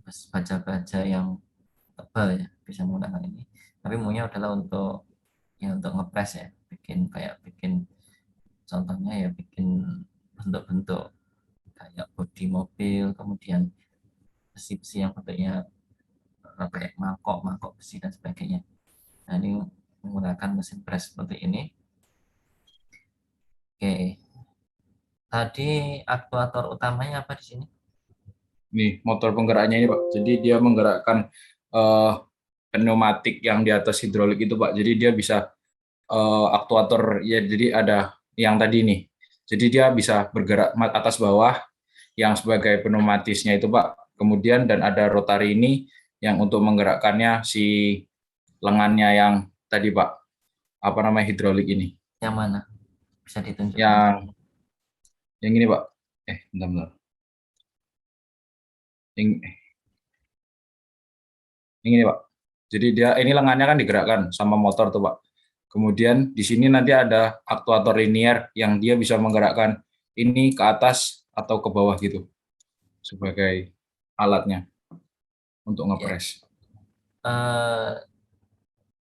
baja-baja yang tebal ya, bisa menggunakan ini. Tapi maunya adalah untuk ya untuk ngepres ya, bikin contohnya ya bikin bentuk-bentuk kayak bodi mobil, kemudian besi-besi yang bentuknya kayak mangkok besi dan sebagainya. Nah, ini menggunakan mesin press seperti ini. Oke, tadi aktuator utamanya apa di sini? Nih motor penggeraknya ini Pak. Jadi dia menggerakkan eh, pneumatik yang di atas hidrolik itu Pak. Jadi dia bisa aktuator ya. Jadi ada yang tadi nih. Jadi dia bisa bergerak atas bawah yang sebagai pneumatisnya itu Pak. Kemudian dan ada rotari ini yang untuk menggerakkannya si lengannya yang tadi Pak. Apa namanya hidrolik ini? Yang mana? Bisa ditunjukkan? Yang ini Pak. Bentar, bentar. Yang ini Pak. Jadi dia ini lengannya kan digerakkan sama motor tuh Pak. Kemudian di sini nanti ada aktuator linier yang dia bisa menggerakkan ini ke atas atau ke bawah gitu sebagai alatnya untuk Ya, ngepres. eh,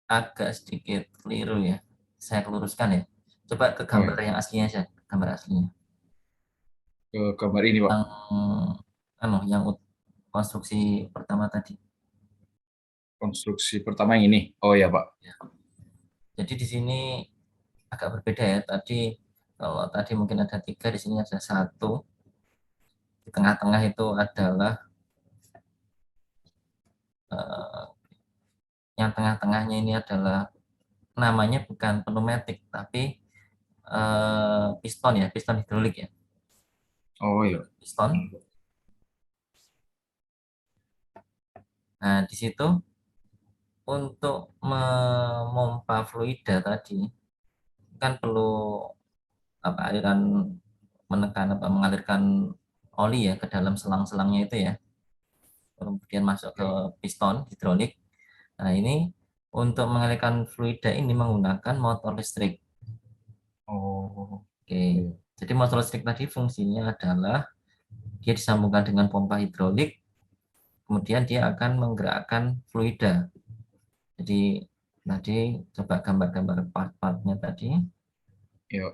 agak sedikit keliru ya. Saya luruskan ya. Coba ke Oh gambar ya, yang aslinya saja, gambar aslinya. ke gambar ini Pak. Yang yang konstruksi pertama tadi. Konstruksi pertama yang ini. Oh ya Pak. Ya. Jadi di sini agak berbeda ya. Tadi kalau tadi mungkin ada tiga, di sini ada satu. Di tengah-tengah itu adalah eh, yang tengah-tengahnya ini adalah namanya bukan pneumatik tapi piston ya, piston hidrolik ya, Oh ya. piston. Nah, di situ untuk memompa fluida tadi kan perlu apa aliran menekan apa mengalirkan oli ya ke dalam selang-selangnya itu ya, kemudian masuk ke Ya. piston hidrolik. Nah, ini untuk mengalirkan fluida ini menggunakan motor listrik. Oh. Oke, Ya. jadi motor listrik tadi fungsinya adalah dia disambungkan dengan pompa hidrolik, kemudian dia akan menggerakkan fluida. Jadi tadi coba gambar-gambar part-partnya tadi. Ya.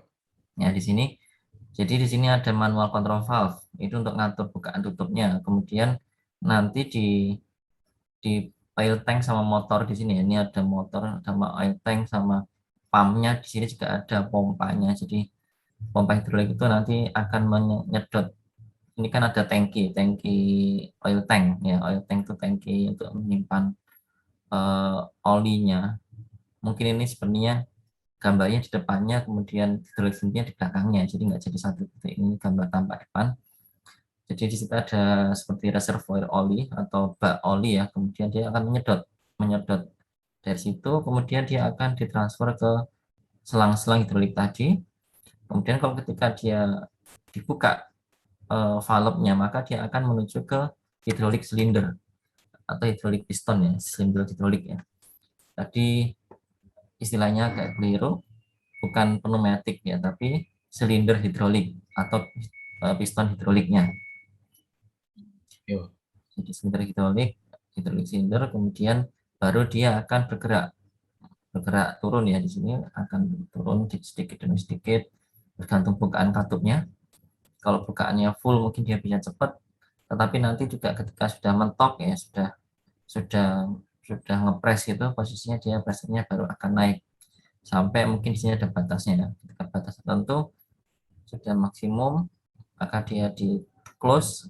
Ya, di sini. Jadi di sini ada manual control valve, itu untuk ngatur bukaan tutupnya. Kemudian nanti di oil tank sama motor di sini ya. Ini ada motor sama oil tank sama pumpnya. Di sini juga ada pompanya. Jadi pompa hidrolik itu nanti akan menyedot. Ini kan ada tangki oil tank ya. Oil tank itu tangki untuk menyimpan olinya. Mungkin ini sebenarnya gambarnya di depannya, kemudian hidrolik sendirinya di belakangnya. Jadi nggak jadi satu titik. Ini gambar tampak depan. Jadi di situ ada seperti reservoir oli atau bak oli ya. Kemudian dia akan menyedot dari situ. Kemudian dia akan ditransfer ke selang-selang hidrolik tadi. Kemudian kalau ketika dia dibuka valve-nya, maka dia akan menuju ke hidrolik silinder atau hidrolik piston ya, silinder hidrolik ya. Tadi istilahnya agak keliru, bukan pneumatik ya, tapi silinder hidrolik atau piston hidroliknya. Ya. Jadi silinder hidrolik, hidrolik silinder, kemudian baru dia akan bergerak bergerak turun ya, di sini akan turun sedikit demi sedikit tergantung bukaan katupnya. Kalau bukaannya full mungkin dia bisa cepat, tetapi nanti juga ketika sudah mentok ya, sudah sudah ngepres gitu posisinya, dia pressernya baru akan naik sampai mungkin di sini ada batasnya ya. Ketika batas tertentu sudah maksimum, maka dia di close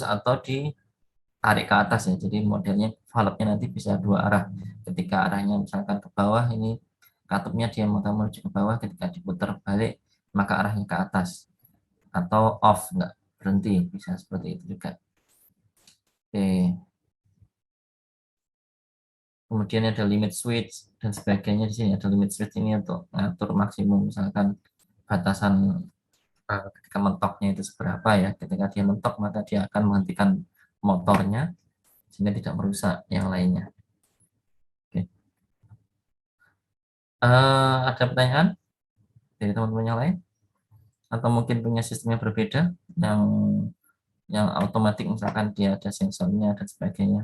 atau ditarik ke atas ya. Jadi modelnya valve-nya nanti bisa dua arah. Ketika arahnya misalkan ke bawah, ini katupnya dia mau menuju ke bawah, ketika diputar balik maka arahnya ke atas, atau off, nggak berhenti, bisa seperti itu juga. Oke. Kemudian ada limit switch dan sebagainya. Di sini ada limit switch ini untuk ngatur maksimum, misalkan batasan ketika mentoknya itu seberapa ya. Ketika dia mentok maka dia akan menghentikan motornya sehingga tidak merusak yang lainnya. Oke. Ada pertanyaan dari teman-teman yang lain atau mungkin punya sistem yang berbeda yang yang otomatis, misalkan dia ada sensornya dan sebagainya.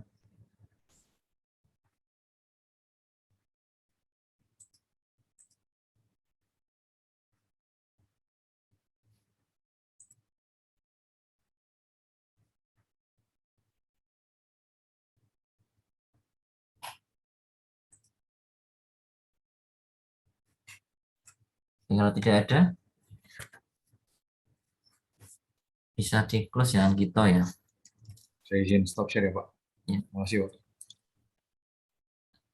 Kalau tidak ada, bisa di close ya gitu ya. Saya izin stop share ya Pak. Ya. Makasih Pak.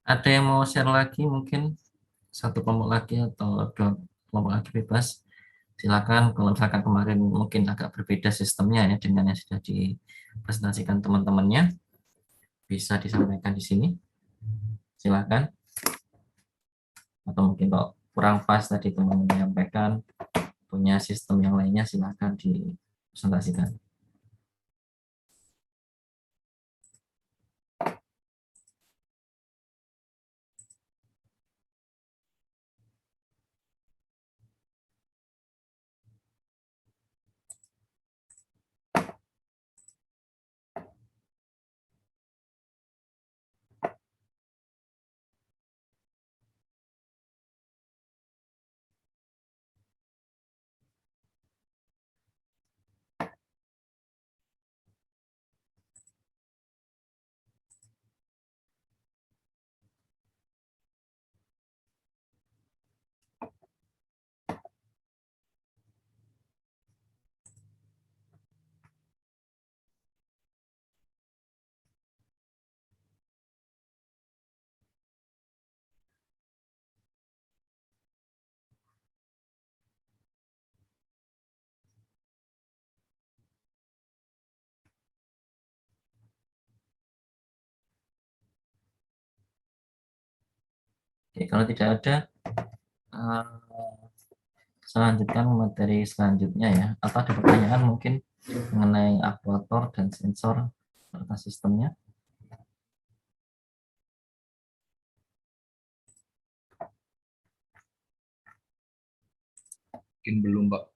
Ada yang mau share lagi, mungkin satu kelompok lagi atau dua kelompok lagi bebas. Silakan. Kalau misalkan kemarin mungkin agak berbeda sistemnya ya dengan yang sudah dipresentasikan teman-temannya, bisa disampaikan di sini. Silakan. Atau mungkin kalau kurang pas tadi teman menyampaikan punya sistem yang lainnya, silakan dipresentasikan. Oke, kalau tidak ada, selanjutkan materi selanjutnya ya. Atau ada pertanyaan mungkin mengenai aktuator dan sensor serta sistemnya? Mungkin belum Pak.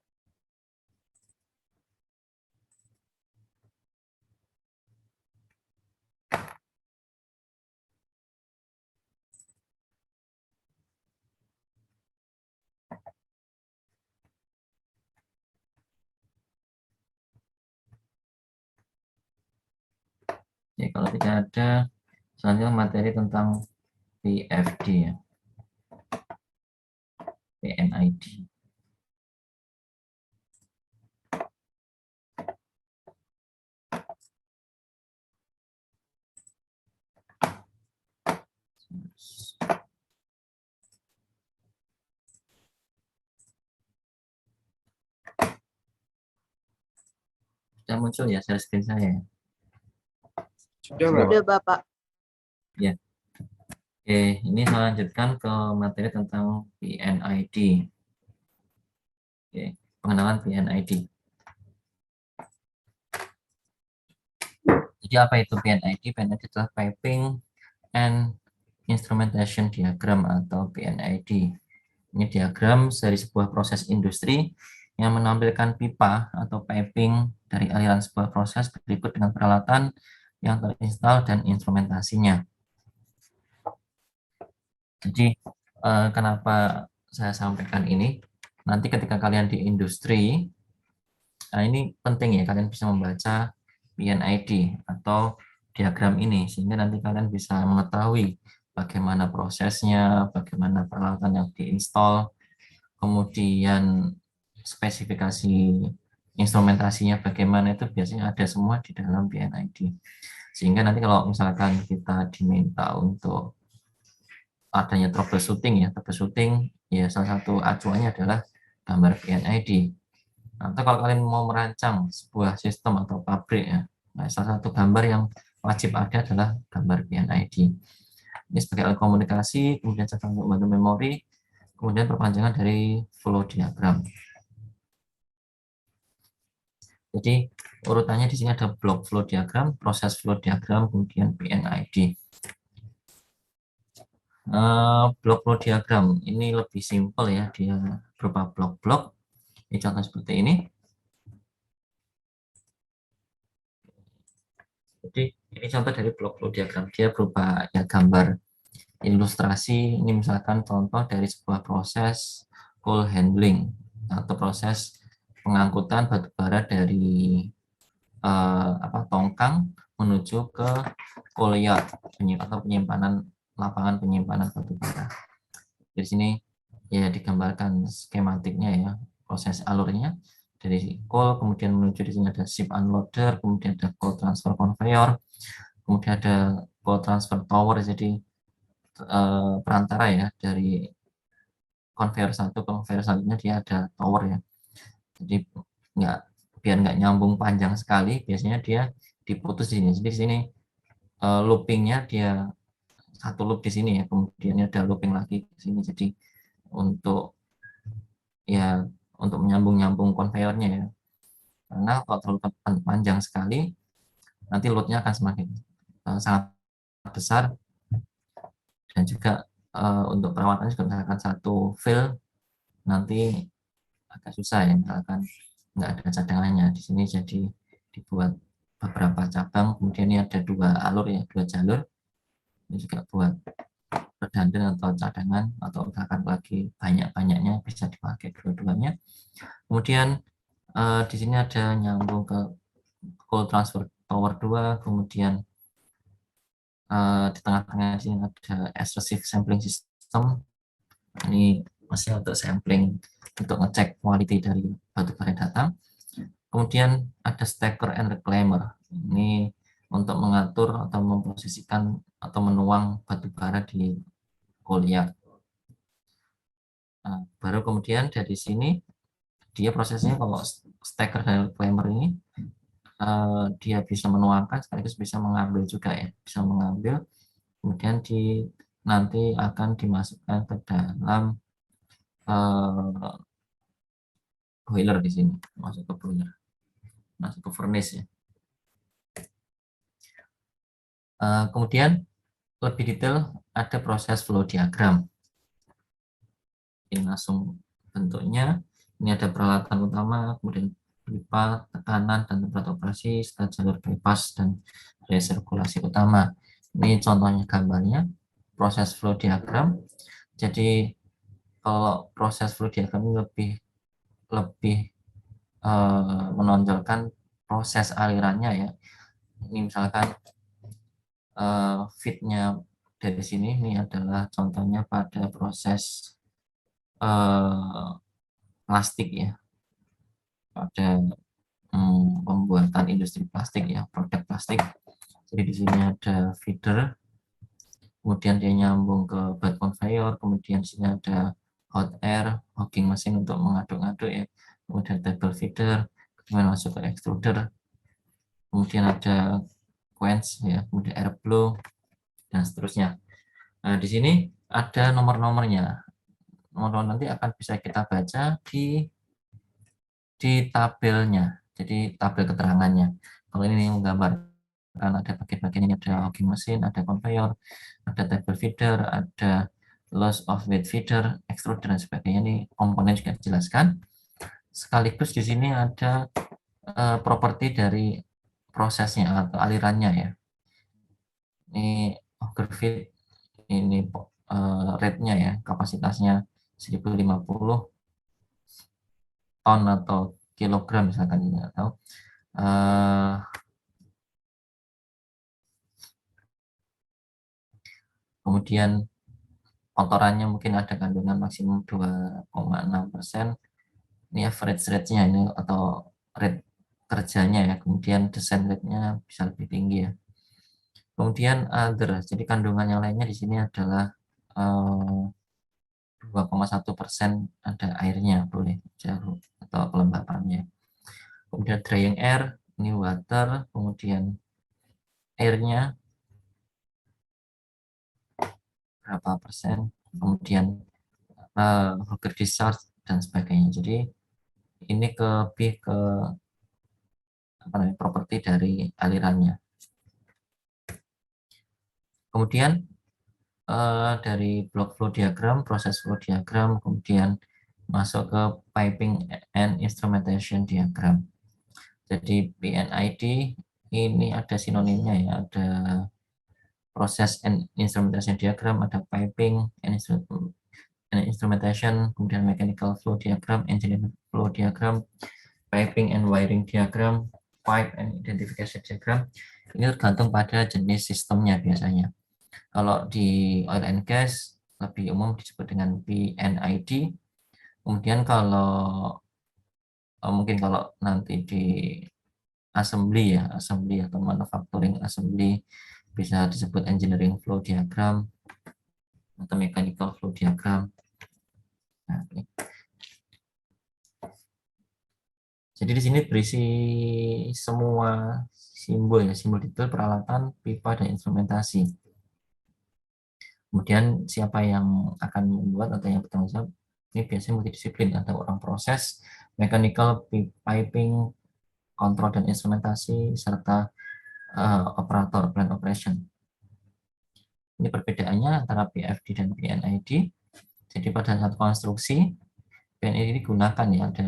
Oke, kalau tidak ada, selanjutnya materi tentang PFD ya, PNID. Sudah muncul ya share screen saya ya? Sudah Udah Pak. Bapak. Ya. Oke, ini saya lanjutkan ke materi tentang PNID. Oke, pengenalan PNID. Jadi apa itu PNID? PNID adalah Piping and Instrumentation Diagram atau PNID. Ini diagram dari sebuah proses industri yang menampilkan pipa atau piping dari aliran sebuah proses berikut dengan peralatan yang terinstal dan instrumentasinya. Jadi kenapa saya sampaikan ini? Nanti ketika kalian di industri, nah ini penting ya, kalian bisa membaca PNID atau diagram ini, sehingga nanti kalian bisa mengetahui bagaimana prosesnya, bagaimana peralatan yang diinstal, kemudian spesifikasi instrumentasinya bagaimana, itu biasanya ada semua di dalam PNID. Sehingga nanti kalau misalkan kita diminta untuk adanya troubleshooting ya salah satu acuannya adalah gambar PNID. Atau kalau kalian mau merancang sebuah sistem atau pabrik ya, nah, salah satu gambar yang wajib ada adalah gambar PNID. Ini sebagai alat komunikasi, kemudian catatan membantu memori, kemudian perpanjangan dari flow diagram. Jadi urutannya di sini ada block flow diagram, proses flow diagram, kemudian PNID. Block flow diagram ini lebih simpel ya, dia berupa blok-blok. Ini contoh seperti ini. Jadi ini contoh dari block flow diagram, dia berupa ya gambar ilustrasi. Ini misalkan contoh dari sebuah proses coal handling atau proses pengangkutan batu bara dari tongkang menuju ke coal yard atau penyimpanan lapangan penyimpanan batu bara. Di sini ya digambarkan skematiknya ya, proses alurnya dari coal, kemudian menuju di sini ada ship unloader, kemudian ada coal transfer conveyor, kemudian ada coal transfer tower, jadi perantara ya dari conveyor satu ke conveyor selanjutnya dia ada tower ya. Jadi nggak biar nggak nyambung panjang sekali, biasanya dia diputus di sini. Jadi di sini loopingnya dia satu loop di sini ya, kemudian ada looping lagi di sini. Jadi untuk ya untuk menyambung-nyambung konveyornya ya. Karena kalau terlalu panjang sekali, nanti loadnya akan semakin sangat besar, dan juga untuk perawatannya juga misalkan satu fill nanti agak susah ya, misalkan nggak ada cadangannya di sini, jadi dibuat beberapa cabang, kemudian ini ada dua alur ya, dua jalur, ini juga buat redundant atau cadangan, atau misalkan lagi banyak-banyaknya bisa dipakai dua-duanya. Kemudian di sini ada nyambung ke coal transfer tower 2, kemudian di tengah-tengah sini ada extrusive sampling system. Ini masih untuk sampling untuk ngecek quality dari batu bara yang datang. Kemudian ada stacker and reclaimer. Ini untuk mengatur atau memposisikan atau menuang batu bara di goliat. Nah, baru kemudian dari sini dia prosesnya, kalau stacker dan reclaimer ini dia bisa menuangkan sekaligus bisa mengambil juga ya, bisa mengambil, kemudian nanti akan dimasukkan ke dalam boiler di sini, masuk ke boiler, masuk ke furnace ya. Kemudian lebih detail ada proses flow diagram. Ini langsung bentuknya. Ini ada peralatan utama, kemudian pipa, tekanan, dan tempat operasi, serta jalur bypass dan resirkulasi utama. Ini contohnya gambarnya, proses flow diagram. Jadi kalau proses flow diagram ini lebih menonjolkan proses alirannya ya. Ini misalkan fitnya dari sini, ini adalah contohnya pada proses plastik ya, pada pembuatan industri plastik ya, produk plastik. Jadi di sini ada feeder, kemudian dia nyambung ke bed conveyor, kemudian di sini ada hot air hogging mesin untuk mengaduk-aduk ya, kemudian table feeder, kemudian masuk ke extruder, kemudian ada quench ya, kemudian air blow, dan seterusnya. Nah, di sini ada nomor-nomornya. Nomor nanti akan bisa kita baca di tabelnya, jadi tabel keterangannya. Kalau ini menggambarkan ada bagian-bagian ini, ada hogging mesin, ada conveyor, ada table feeder, ada loss of weight feeder, extruder, dan sebagainya. Ini komponen juga dijelaskan. Sekaligus di sini ada properti dari prosesnya atau alirannya ya. Ini auger feed, ini rate-nya ya, kapasitasnya 1050 ton atau kilogram misalkan, ini atau kemudian kotorannya mungkin ada kandungan maksimum 2,6%. Ini average rate-nya ini atau rate kerjanya ya, kemudian design rate-nya bisa lebih tinggi ya. Kemudian other, jadi kandungan yang lainnya di sini adalah 2,1% ada airnya, boleh jarum atau kelembapannya. Kemudian drying air, ini water, kemudian airnya berapa persen, kemudian hogger discharge, dan sebagainya. Jadi ini lebih ke properti dari alirannya. Kemudian dari block flow diagram, proses flow diagram, kemudian masuk ke piping and instrumentation diagram. Jadi PNID ini ada sinonimnya ya, ada proses and instrumentation diagram, ada piping and instrumentation, kemudian mechanical flow diagram, engineering flow diagram, piping and wiring diagram, pipe and identification diagram. Ini tergantung pada jenis sistemnya biasanya. Kalau di oil and gas lebih umum disebut dengan PNID. Kemudian kalau mungkin kalau nanti di assembly ya, assembly atau manufacturing assembly bisa disebut engineering flow diagram atau mechanical flow diagram. Nah, ini. Jadi di sini berisi semua simbol ya, simbol detail peralatan, pipa dan instrumentasi. Kemudian siapa yang akan membuat atau yang bertanggung jawab ini biasanya multidisiplin, ada orang proses, mechanical, piping, kontrol dan instrumentasi serta operator plan operation. Ini perbedaannya antara PFD dan PNID. Jadi pada saat konstruksi PNID digunakan ya, ada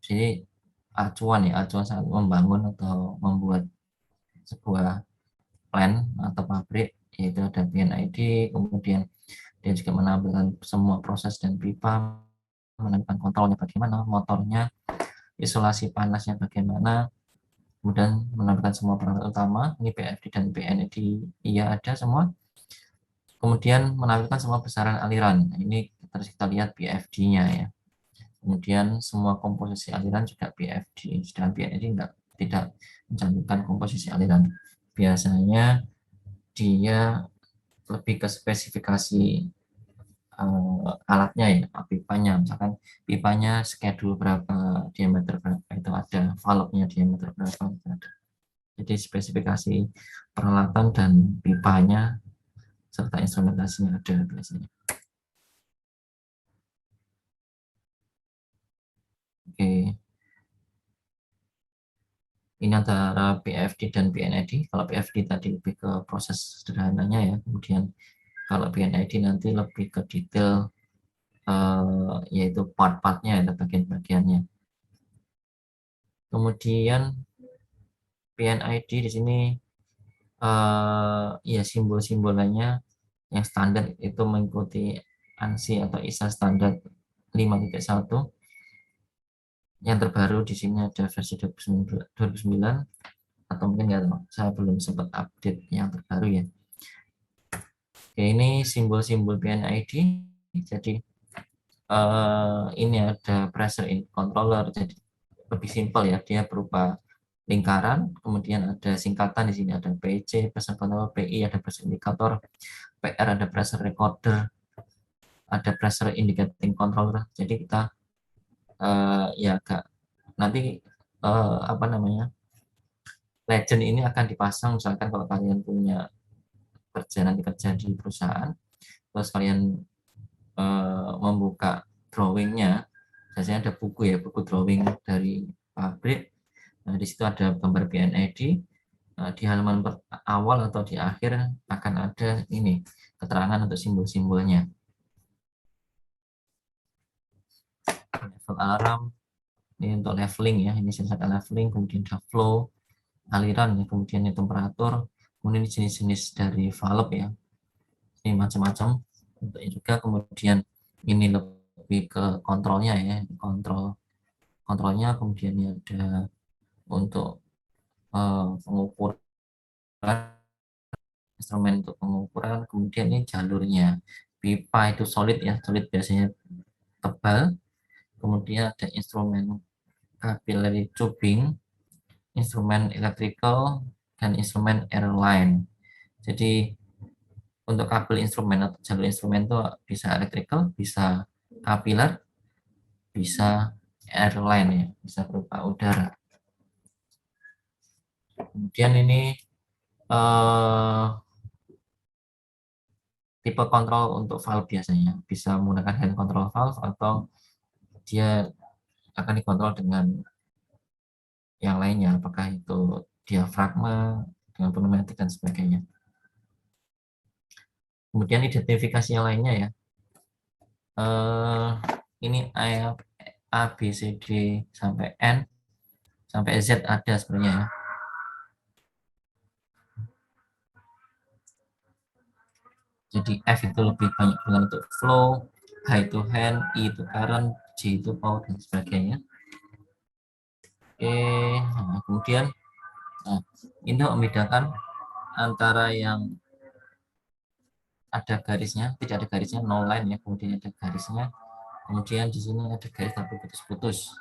jadi acuan ya, acuan saat membangun atau membuat sebuah plan atau pabrik, yaitu ada PNID. Kemudian dia juga menampilkan semua proses dan pipa, menampilkan kontrolnya bagaimana, motornya, isolasi panasnya bagaimana, kemudian menampilkan semua perangkat utama, ini PFD dan PNID, iya ada semua. Kemudian menampilkan semua besaran aliran, ini terus kita lihat PFD-nya ya. Kemudian semua komposisi aliran juga PFD, sedangkan PNID tidak mencantumkan komposisi aliran. Biasanya dia lebih ke spesifikasi alatnya ya, pipanya, misalkan pipanya schedule berapa, diameter berapa, itu ada, valve-nya diameter berapa, itu ada. Jadi spesifikasi peralatan dan pipanya serta instrumentasinya ada biasanya. Oke, ini antara PFD dan PNID. Kalau PFD tadi lebih ke proses sederhananya ya, kemudian kalau PNID nanti lebih ke detail, yaitu part-partnya, ada bagian-bagiannya. Kemudian PNID di sini ya simbol-simbolnya yang standar itu mengikuti ANSI atau ISA standar 5.1. Yang terbaru di sini ada versi 2009 atau mungkin nggak tahu, saya belum sempat update yang terbaru ya. Oke, ini simbol-simbol PNID. Jadi ini ada pressure in controller, jadi lebih simpel ya, dia berupa lingkaran, kemudian ada singkatan di sini, ada PC, pressure controller, PI, ada pressure indicator, PR, ada pressure recorder, ada pressure indicating controller. Jadi kita ya agak nanti apa namanya, legend ini akan dipasang, misalkan kalau kalian punya nanti kerja di perusahaan, terus kalian membuka drawingnya, biasanya ada buku ya, buku drawing dari pabrik. Nah, di situ ada gambar PNID. Di halaman awal atau di akhir akan ada ini keterangan untuk simbol-simbolnya. Level alarm ini untuk leveling ya, ini sensor leveling, kemudian ada flow aliran ya, kemudian ini temperatur, kemudian jenis-jenis dari valve ya, ini macam-macam untuk juga. Kemudian ini lebih ke kontrolnya ya, kontrolnya, kemudian ini ada untuk pengukuran, instrumen untuk pengukuran, kemudian ini jalurnya. Pipa itu solid ya, solid biasanya tebal, kemudian ada instrumen capillary tubing, instrumen electrical, dan instrumen airline. Jadi untuk kabel instrumen atau jalur instrumen itu bisa electrical, bisa capillary, bisa airline ya, bisa berupa udara. Kemudian ini tipe kontrol untuk valve biasanya bisa menggunakan hand control valve atau dia akan dikontrol dengan yang lainnya, apakah itu diafragma dengan pneumatik dan sebagainya. Kemudian identifikasi yang lainnya ya, ini A, B, C, D sampai N. sampai Z ada sebenarnya ya. Jadi F itu lebih banyak dengan untuk flow, H itu hand, I itu current, J itu power dan sebagainya. Oke, nah, kemudian ini membedakan antara yang ada garisnya, tidak ada garisnya, no line ya, kemudian ada garisnya, kemudian di sini ada garis tapi putus-putus.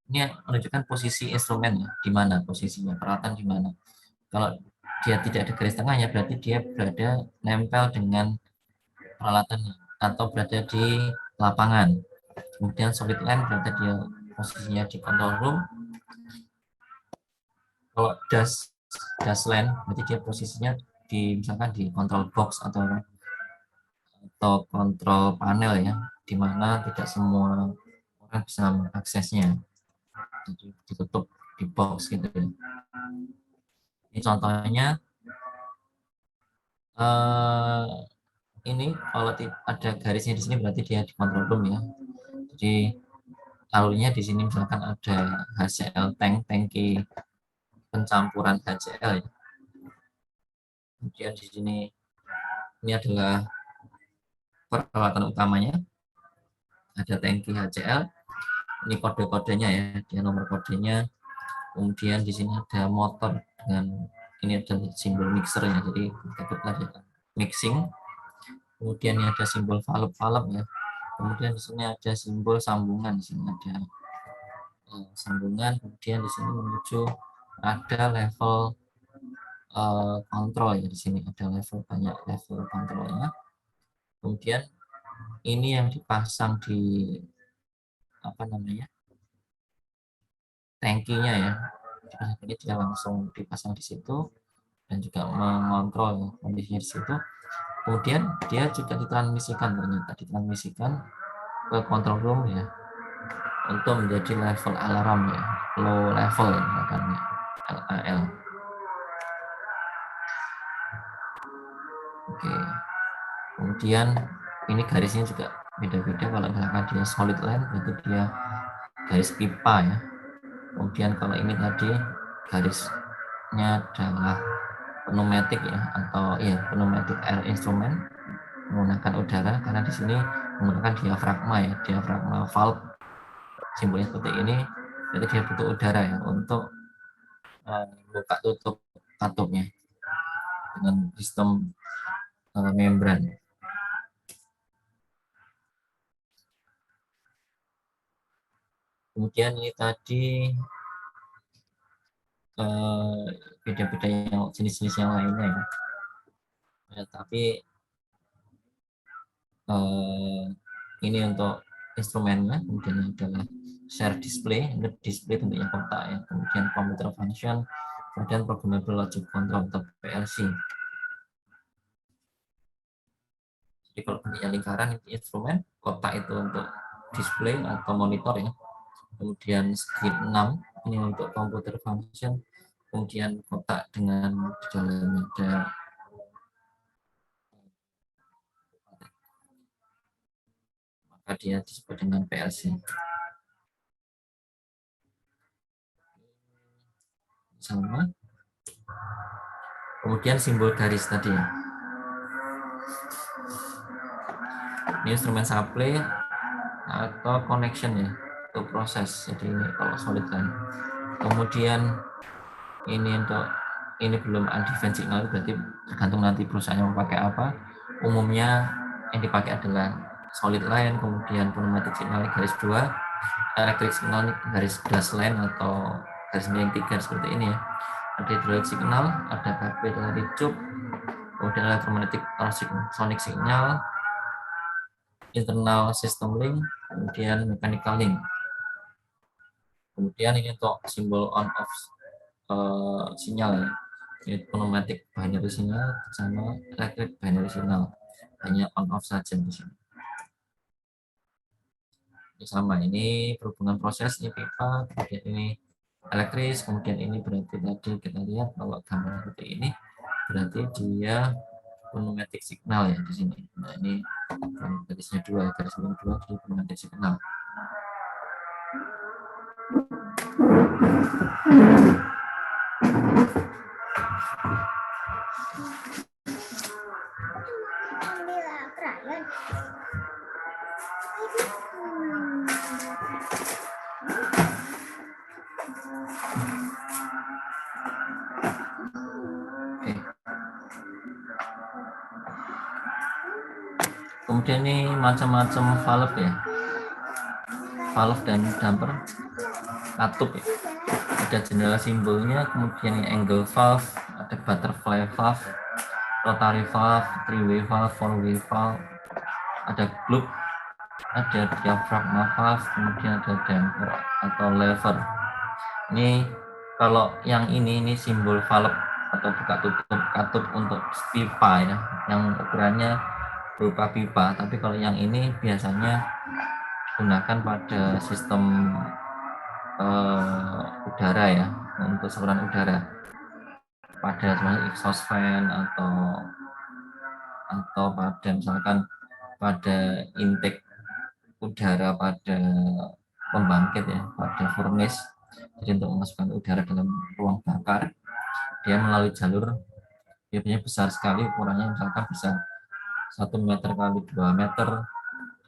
Ini menunjukkan posisi instrumen ya, di mana posisinya, peralatan di mana. Kalau dia tidak ada garis tengahnya, berarti dia berada nempel dengan peralatan atau berada di lapangan. Kemudian solid line berarti dia posisinya di control room. Kalau dash line berarti dia posisinya di misalkan di control box atau kontrol panel ya, di mana tidak semua orang bisa mengaksesnya, jadi ditutup di box gitu ya. Ini contohnya ini kalau ada garisnya di sini berarti dia di control room ya. Jadi alurnya di sini misalkan ada HCl tangki pencampuran HCl ya. Kemudian di sini ini adalah peralatan utamanya, ada tangki HCl, ini kode-kodenya ya, dia nomor kodenya. Kemudian di sini ada motor dengan ini ada simbol mixernya, jadi kita mixing. Kemudian ini ada simbol valve ya. Kemudian di sini ada simbol sambungan, di sini ada sambungan. Kemudian di sini menuju ada level kontrol ya, di sini ada banyak level kontrolnya. Kemudian ini yang dipasang di apa namanya tangkinya ya, ini dia langsung dipasang di situ dan juga mengontrol kondisinya di situ. Kemudian dia juga ditransmisikan ke control room ya, untuk menjadi level alarm ya, low level makanya LAL. Oke. Kemudian ini garisnya juga beda-beda. Kalau misalkan dia solid line berarti dia garis pipa ya. Kemudian kalau ini tadi garisnya adalah pneumatik ya, atau ya pneumatic air instrument, menggunakan udara karena di sini menggunakan diafragma ya, diafragma valve simbolnya seperti ini. Jadi dia butuh udara ya untuk buka tutup katupnya dengan sistem membran. Kemudian ini tadi beda-beda yang jenis-jenis yang lainnya ya. Tapi ini untuk instrumennya. Kemudian adalah share display, untuk display tentunya kotak ya. Kemudian computer function, kemudian programmable logic control atau PLC. Jadi kalau bentuknya lingkaran itu instrumen, kotak itu untuk display atau monitor ya. Kemudian skip 6 ini untuk computer function, kemudian kotak dengan di dalamnya ada maka dia disebut dengan PLC. Sama. Kemudian simbol garis tadi. Ini instrumen supply atau connection ya, untuk proses. Jadi ini kalau solid line. Kemudian ini untuk ini belum advance signal, berarti tergantung nanti perusahaannya mau pakai apa. Umumnya yang dipakai adalah solid line, kemudian pneumatic signal garis 2, electric signal garis dash line atau garis miring 3 seperti ini ya. Ada hydraulic signal, ada capillary tube, kemudian electromagnetic sonic signal, internal system link, kemudian mechanical link. Kemudian ini untuk simbol on off sinyal ya. Ini pneumatic binary signal sama electric binary signal, hanya on off saja di sini. Ini sama, ini perhubungan proses, ini pipa, kemudian ini elektris, kemudian ini berarti tadi kita lihat kalau gambar seperti ini berarti dia pneumatic signal ya di sini. Nah ini garisnya 2, garis miring 2 jadi pneumatic signal. Kemudian ini macam-macam valve ya, valve dan damper katup ya. Ada jendela simbolnya, kemudian ini angle valve, ada butterfly valve, rotary valve, three-way valve, four-way valve, ada globe, ada diaphragma valve, kemudian ada damper atau lever. Ini kalau yang ini simbol valve atau buka tutup katup untuk pipa ya, yang ukurannya berupa pipa. Tapi kalau yang ini biasanya gunakan pada sistem udara ya, untuk saluran udara, pada exhaust fan atau pada misalkan pada intake udara pada pembangkit ya, pada furnace. Jadi untuk memasukkan udara dalam ruang bakar, dia melalui jalur biasanya besar sekali, ukurannya misalkan bisa 1 meter kali 2 meter,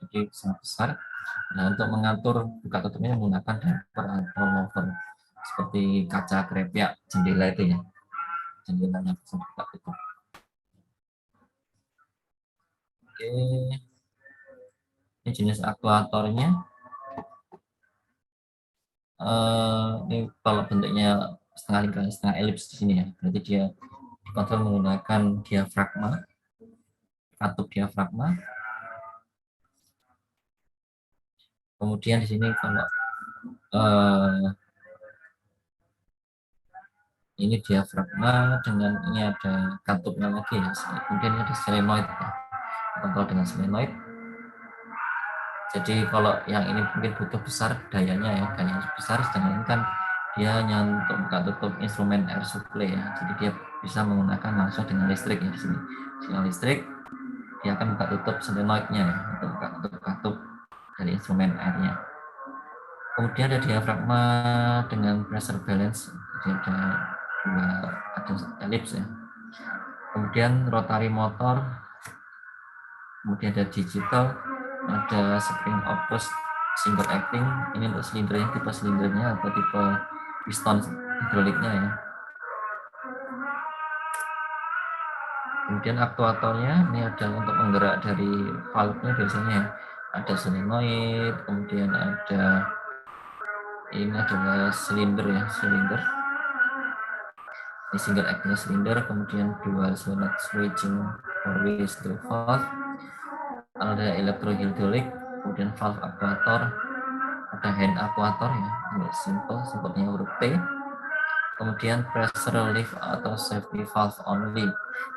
jadi sangat besar. Nah, untuk mengatur buka tutupnya menggunakan damper atau louvre, seperti kaca krepyak jendela itu ya, jendelanya bisa buka tutup. Oke, ini jenis aktuatornya. Ini kalau bentuknya setengah lingkaran, setengah elips di sini ya, berarti dia dikontrol menggunakan diafragma, katup diafragma. Kemudian di sini kalau ini diafragma dengan ini ada katupnya lagi ya, kemudian ini ada solenoid ya, kontrol dengan solenoid. Jadi kalau yang ini mungkin butuh besar dayanya ya, dayanya besar, sedangkan ini kan dia hanya untuk buka tutup instrumen air supply ya, jadi dia bisa menggunakan langsung dengan listrik ya. Di sini sinyal listrik, dia akan buka tutup solenoidnya ya, untuk buka tutup katup dari instrumen airnya. Kemudian ada diafragma dengan pressure balance, jadi ada elips ya. Kemudian rotary motor, kemudian ada digital, ada spring outpost single acting, ini untuk silindernya, tipe silindernya atau tipe piston hidroliknya ya. Kemudian aktuatornya ini ada untuk menggerak dari valve-nya, biasanya ada solenoid, kemudian ada ini adalah silinder ya, silinder. Ini single acting silinder, kemudian dual solenoid switching four-way steel valve, ada elektrohidrolik, kemudian valve aktuator, ada hand aktuator ya, ini simple, simpelnya huruf P. Kemudian pressure relief atau safety valve only,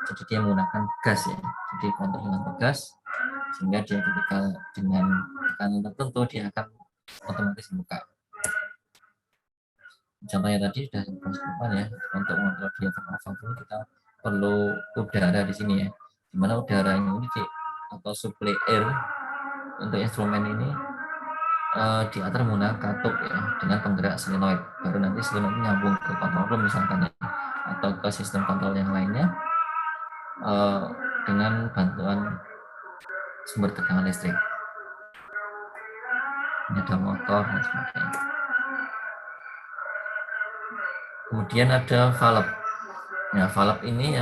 jadi dia menggunakan gas ya, jadi kontrol dengan gas, sehingga dia ketika dengan tekanan tertentu dia akan otomatis buka. Contohnya tadi sudah diperlukan ya, untuk mengontrol diafragma valve ini kita perlu udara di sini ya, dimana udaranya ini atau supply air untuk instrumen ini diatur menggunakan katup ya, dengan penggerak solenoid. Baru nanti solenoid nyambung ke kontrol room misalkan ya, atau ke sistem kontrol yang lainnya dengan bantuan sumber tegangan listrik. Ini ada motor dan sebagainya. Kemudian ada valve. Nah, valve ini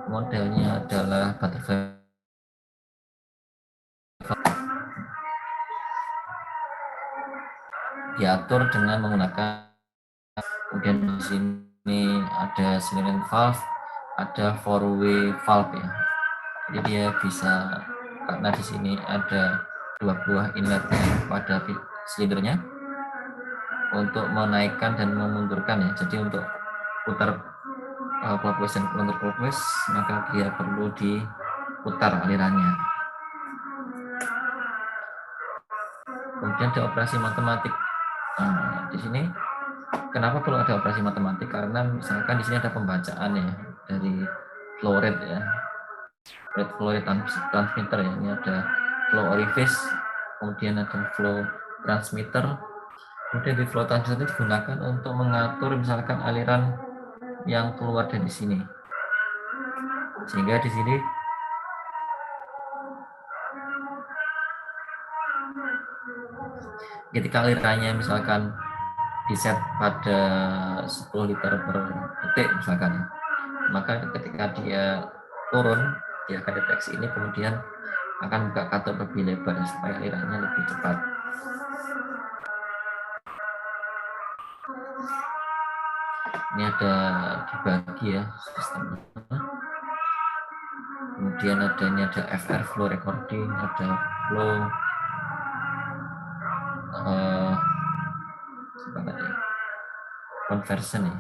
modelnya adalah butterfly. Diatur dengan menggunakan, kemudian di sini ada cylinder valve, ada four-way valve ya. Jadi dia bisa, karena di sini ada 2 buah inletnya pada silindernya untuk menaikkan dan memundurkan ya. Jadi untuk putar clockwise dan counterclockwise, maka dia perlu diputar alirannya. Kemudian ada operasi matematik. Nah, di sini kenapa perlu ada operasi matematik? Karena misalkan di sini ada pembacaan ya dari flow rate ya, flow rate transmitter ya. Ini ada flow orifice, kemudian ada flow transmitter, Kemudian di flow transistor itu digunakan untuk mengatur misalkan aliran yang keluar dari sini. Sehingga di sini ketika alirannya misalkan di set pada 10 liter per detik misalkan, maka ketika dia turun dia akan deteksi ini, kemudian akan buka katup lebih lebar supaya alirannya lebih cepat. Ini ada dibagi ya sistemnya. Kemudian ini ada FR flow recording, ada flow conversion ya.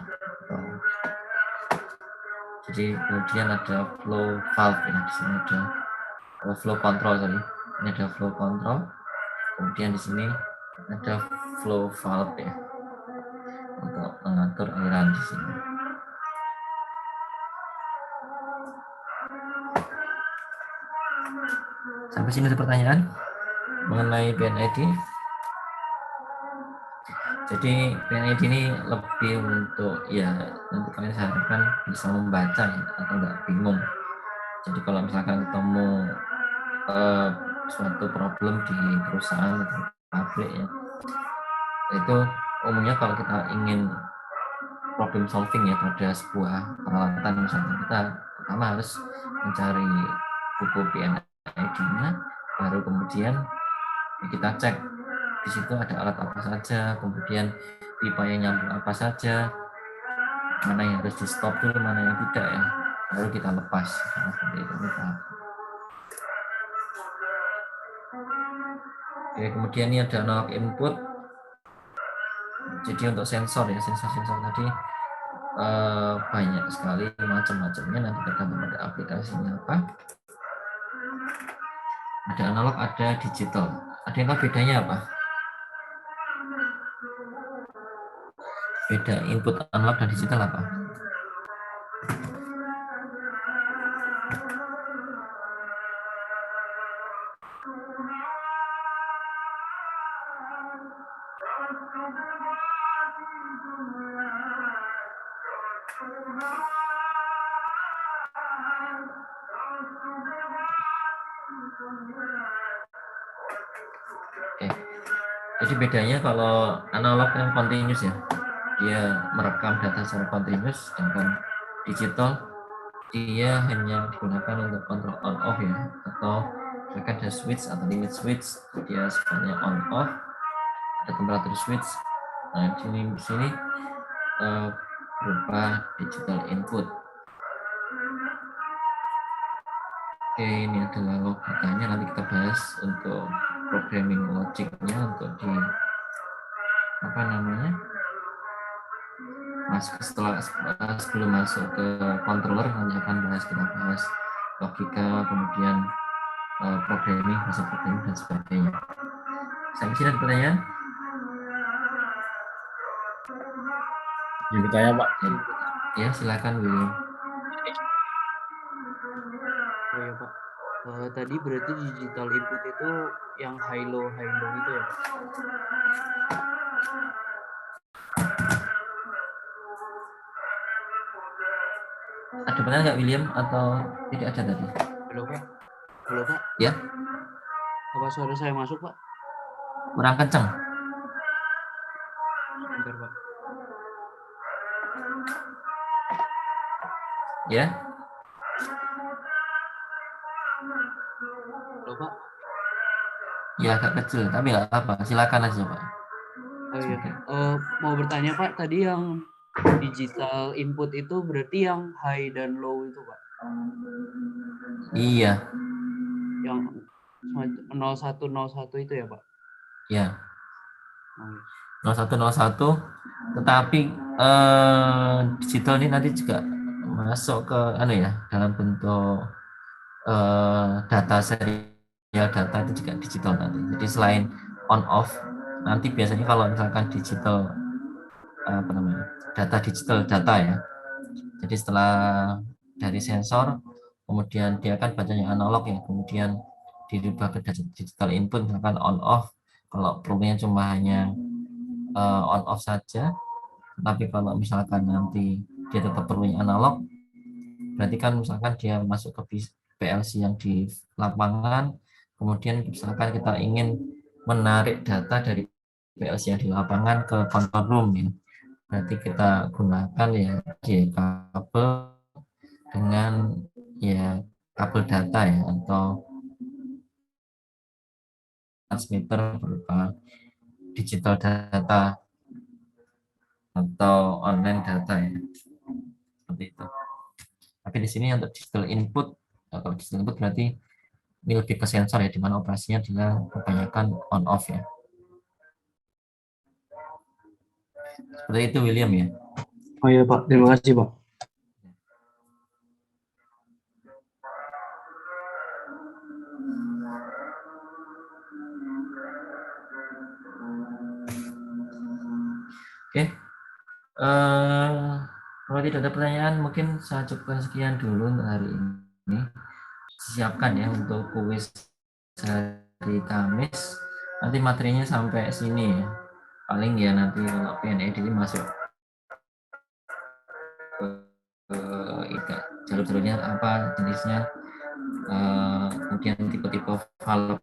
Jadi kemudian ada flow valve ya, di sini ada flow control tadi. Ini ada flow control. Kemudian di sini ada flow valve ya, untuk mengatur aliran di sini. Sampai sini ada pertanyaan mengenai BNID. Jadi BNID ini lebih untuk ya nanti kalian harapkan bisa membaca ya, atau enggak bingung. Jadi kalau misalkan ketemu suatu problem di perusahaan atau pabrik ya, itu umumnya kalau kita ingin problem solving ya pada sebuah peralatan, misalnya kita pertama harus mencari buku BNID-nya, baru kemudian kita cek di situ ada alat apa saja, kemudian pipa yang nyambung apa saja, mana yang harus di stop dulu, mana yang tidak ya, baru kita lepas. Nah, seperti itu. Oke, kemudian ini ada analog input. Jadi untuk sensor ya, sensor tadi banyak sekali macam-macamnya, nanti tergantung pada aplikasinya apa. Ada analog, ada digital. Ada yang tahu bedanya apa? Beda input analog dan digital apa? Oke. Jadi bedanya kalau analog yang continuous ya, dia merekam data secara continuous, sedangkan digital dia hanya digunakan untuk kontrol on off ya, atau mereka ada switch atau limit switch, dia sifatnya on off, ada temperatur switch. Nah di sini berupa digital input. Oke, ini adalah logikanya, nanti kita bahas untuk programming logiknya, untuk di apa namanya, masuk sebelum masuk ke controller nanti akan kita bahas logika, kemudian programming, bahasa programming dan sebagainya. Sampai sini ada pertanyaan? Yang bertanya Pak. Ya silakan William. Oh ya Pak. Tadi berarti digital input itu yang high low itu ya Pak? Ada pertanyaan nggak William atau tidak ada tadi? Halo Pak. Halo Pak. Ya. Apa suara saya masuk Pak? Kurang kencang. Bentar Pak. Ya. Halo Pak. Ya agak kecil, tapi nggak apa. Silakan aja Pak. Oh iya. Mau bertanya Pak, tadi yang digital input itu berarti yang high dan low itu Pak? Iya. Yang 0101 itu ya Pak? Ya. 0101, tetapi digital ini nanti juga masuk ke dalam bentuk data serial data itu juga digital nanti. Jadi selain on off, nanti biasanya kalau misalkan digital data digital data ya. Jadi setelah dari sensor, kemudian dia kan bacanya analog ya, kemudian dirubah ke digital input misalkan on off. Kalau perlunya cuma hanya on off saja. Tapi kalau misalkan nanti dia tetap perlu analog, berarti kan misalkan dia masuk ke PLC yang di lapangan, kemudian misalkan kita ingin menarik data dari PLC yang di lapangan ke control room ya. Berarti kita gunakan ya kabel dengan ya kabel data ya, atau transmitter berupa digital data atau online data ya, seperti itu. Tapi di sini untuk digital input, atau digital input berarti ini lebih ke sensor ya, di mana operasinya dia kebanyakan on off ya. Seperti itu William ya. Oh iya Pak, terima kasih Pak. Oke. Kalau tidak ada pertanyaan, mungkin saya cukupkan sekian dulu untuk hari ini. Siapkan ya untuk kuis hari Kamis. Nanti materinya sampai sini ya. Paling ya nanti kalau PNED ini masuk ke jalur-jalurnya apa jenisnya, kemudian tipe-tipe valve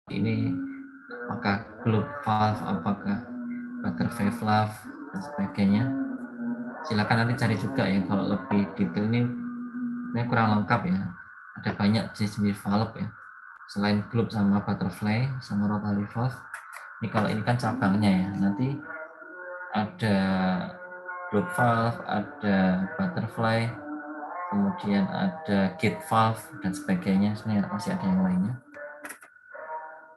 ini, apakah globe valve, apakah butterfly valve dan sebagainya. Silakan nanti cari juga ya, kalau lebih detail ini kurang lengkap ya. Ada banyak jenis-jenis valve ya, selain globe sama butterfly sama rotary valve. Ini kalau ini kan cabangnya ya, nanti ada globe valve, ada butterfly, kemudian ada gate valve dan sebagainya. Sebenarnya masih ada yang lainnya.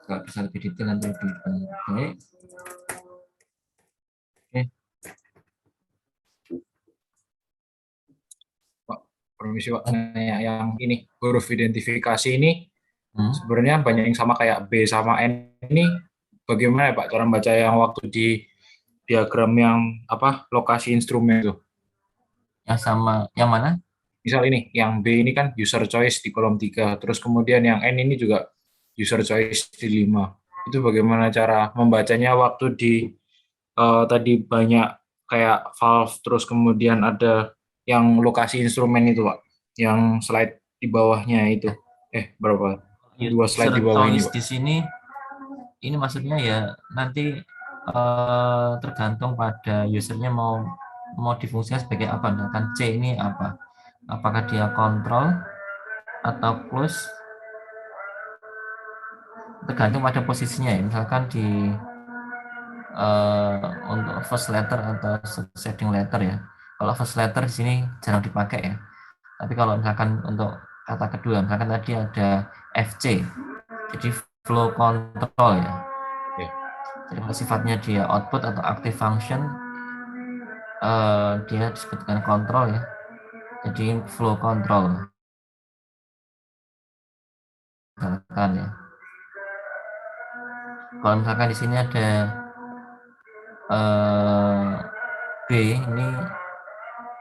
Kalau bisa lebih detail nanti lebih baik. Oke. Pak, permisi Pak, nanya yang ini huruf identifikasi ini sebenarnya banyak yang sama kayak B sama N ini, bagaimana ya Pak cara membaca yang waktu di diagram yang apa lokasi instrumen itu? Yang sama yang mana? Misal ini, yang B ini kan user choice di kolom 3, terus kemudian yang N ini juga user choice di 5. Itu bagaimana cara membacanya waktu di tadi banyak kayak valve, terus kemudian ada yang lokasi instrumen itu Pak, yang slide di bawahnya itu. Berapa? 2 slide User di bawah ini choice Pak. di sini ini maksudnya ya nanti tergantung pada usernya mau difungsikan sebagai apa. Misalkan C ini apa? Apakah dia kontrol atau close? Tergantung pada posisinya ya. Misalkan di untuk first letter atau succeeding letter ya. Kalau first letter di sini jarang dipakai ya. Tapi kalau misalkan untuk kata kedua, misalkan tadi ada FC, jadi flow control ya. Jadi sifatnya dia output atau active function, dia disebutkan kontrol ya. Jadi flow control. Misalkan ya. Kalau misalkan di sini ada B, ini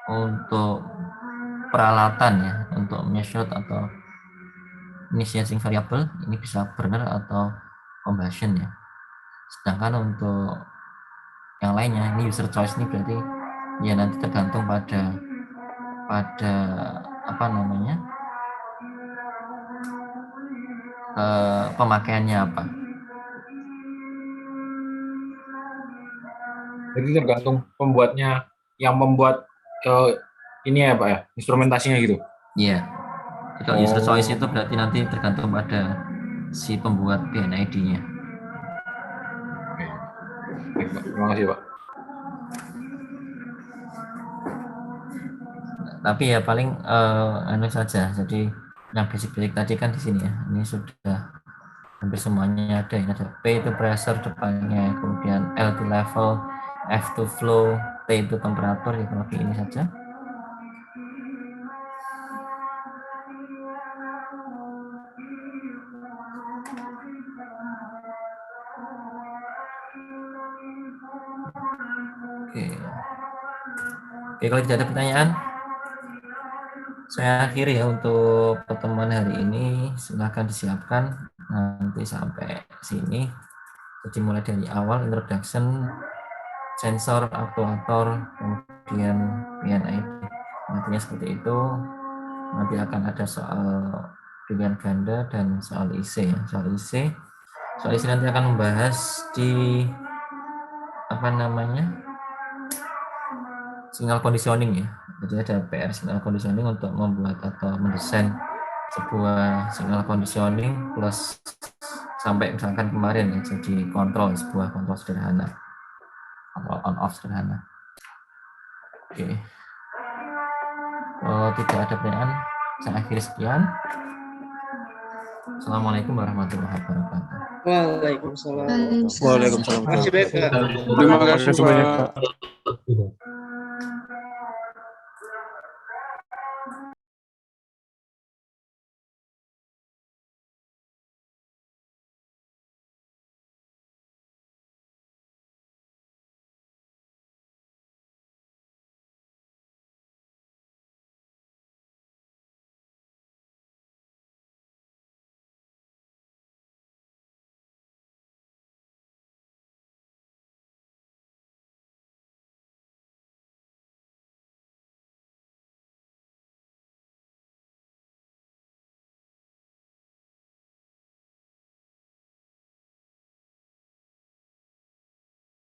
untuk peralatan ya, untuk measure atau initializing variable, ini bisa burner atau combustion ya. Sedangkan untuk yang lainnya, ini user choice ini berarti ya nanti tergantung pada apa namanya, pemakaiannya apa. Jadi tergantung pembuatnya yang membuat ini ya Pak ya, instrumentasinya gitu. Iya. Kalau user choice itu berarti nanti tergantung pada si pembuat PNID-nya. Baik, Pak. Terima kasih Pak. Tapi ya paling anu saja. Jadi yang basic-basic tadi kan di sini ya. Ini sudah hampir semuanya ada. Ini ada P itu pressure depannya, kemudian L itu level, F itu flow, T itu temperatur, ya lebih ini saja. Oke. Oke, kalau tidak ada pertanyaan, saya akhiri ya untuk pertemuan hari ini. Silahkan disiapkan nanti sampai sini. Jadi mulai dari awal introduction, sensor, aktuator, kemudian PNID. Nantinya seperti itu. Nanti akan ada soal pilihan ganda dan soal IC. Soal IC nanti akan membahas di signal conditioning ya. Jadi ada PR signal conditioning untuk membuat atau mendesain sebuah signal conditioning plus sampai misalkan kemarin ya, jadi sebuah kontrol sederhana, kontrol on off sederhana. Oke. Kalau tidak ada pertanyaan, saya akhiri sekian. Assalamualaikum warahmatullahi wabarakatuh. Waalaikumsalam. Waalaikumsalam. Terima kasih banyak, Kak. Terima kasih banyak, Pak.